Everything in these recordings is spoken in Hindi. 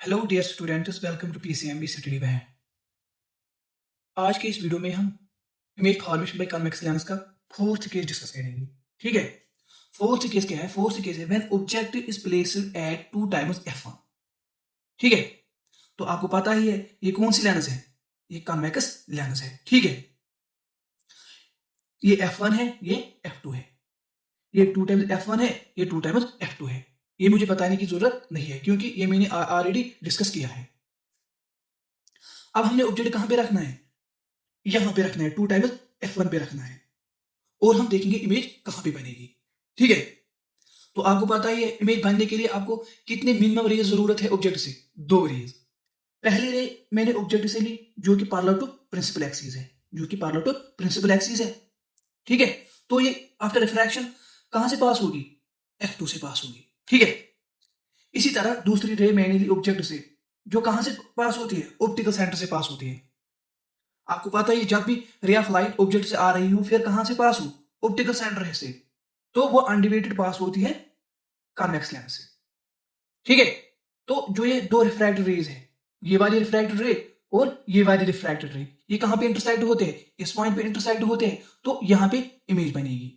Hello dear students, welcome to PCMB study one. आज के इस वीडियो में हम image formation by convex lens का फोर्थ केस डिस्कस करेंगे। ठीक है, फोर्थ केस क्या है? फोर्थ केस है when object is placed at 2 times f1। ठीक है, तो आपको पता ही है ये कौन सी लेंस है, ये कन्वेक्स लेंस है। ठीक है, ये f1 है, ये f2 है, ये 2 टाइम्स f1 है, ये 2 टाइम्स f2 है। ये मुझे बताने की जरूरत नहीं है क्योंकि ये मैंने ऑलरेडी डिस्कस किया है। अब हमने ऑब्जेक्ट कहां पे रखना है? यहां पे रखना है, 2 टाइम्स f1 पे रखना है और हम देखेंगे इमेज कहां पे बनेगी। ठीक है, तो आपको पता ही है इमेज बनने के लिए आपको कितने मिनिमम रेज जरूरत है ऑब्जेक्ट से? 2 रेज। पहली रे मैंने ऑब्जेक्ट से ली जो कि पैरेलल टू प्रिंसिपल एक्सिस है, जो कि पैरेलल टू प्रिंसिपल एक्सिस है। ठीक है, तो ये आफ्टर रिफ्रैक्शन कहां से पास होगी? f2 से पास होगी। ठीक है, इसी तरह दूसरी रे मैंने ली ऑब्जेक्ट से जो कहां से पास होती है? ऑप्टिकल सेंटर से पास होती है। आपको पता है जब भी रे ऑफ लाइट ऑब्जेक्ट से आ रही हो फिर कहां से पास हो? ऑप्टिकल सेंटर से, तो वो अनडिवेटेड पास होती है कॉन्वेक्स लेंस से। ठीक है, तो जो ये दो रिफ्रैक्टेड रेज है, ये वाली रिफ्रैक्टेड रे और ये वाली रिफ्रैक्टेड रे, ये कहां पे इंटरसेक्ट होते हैं? इस पॉइंट पे इंटरसेक्ट होते हैं, तो यहां पे इमेज बनेगी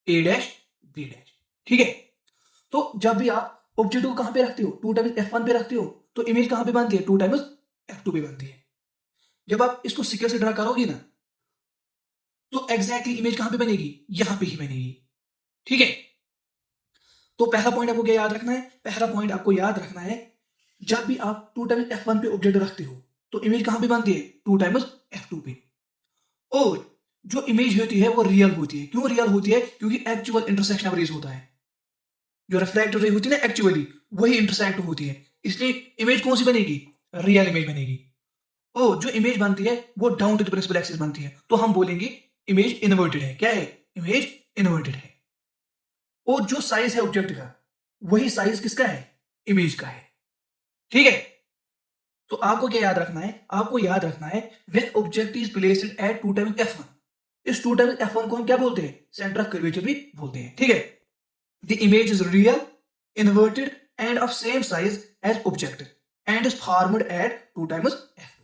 ए डैश बी डैश। ठीक है, तो जब भी आप ऑब्जेक्ट को कहां पे रखते हो? 2 टाइम्स f1 पे रखते हो, तो इमेज कहां पे बनती है? 2 टाइम्स f2 पे बनती है। जब आप इसको सिक्के से ड्रा करोगे ना, तो एग्जैक्टली इमेज कहां पे बनेगी? यहां पे ही बनेगी। ठीक है, तो पहला पॉइंट आपको क्या याद रखना है? पहला पॉइंट आपको याद रखना है जब भी आप 2 टाइम्स f1 पे ऑब्जेक्ट रखते हो तो इमेज कहां पे बनती है? 2 टाइम्स f2 पे। और जो इमेज होती है वो रियल होती है। क्यों रियल होती है? क्योंकि एक्चुअल इंटरसेक्शन ऑफ रेज होता है। जो रिफ्रैक्टेड रे होती है ना एक्चुअली, वही इंटरसेक्ट होती है, इसलिए इमेज कौन सी बनेगी? रियल इमेज बनेगी। और जो इमेज बनती है वो down to the principal axis बनती है, तो हम बोलेंगे इमेज इन्वर्टेड है। क्या है? इमेज इन्वर्टेड है। और जो साइज है ऑब्जेक्ट का, वही साइज किसका है? इमेज का है। ठीक है, तो आपको क्या याद रखना है? आपको याद रखना है when object is placed at 2 times f1, इस 2 टाइम्स f1 को हम क्या बोलते हैं? सेंटर ऑफ कर्वेचर भी बोलते हैं। ठीक है, the image is real, inverted and of same size as object and is formed at 2 times f2।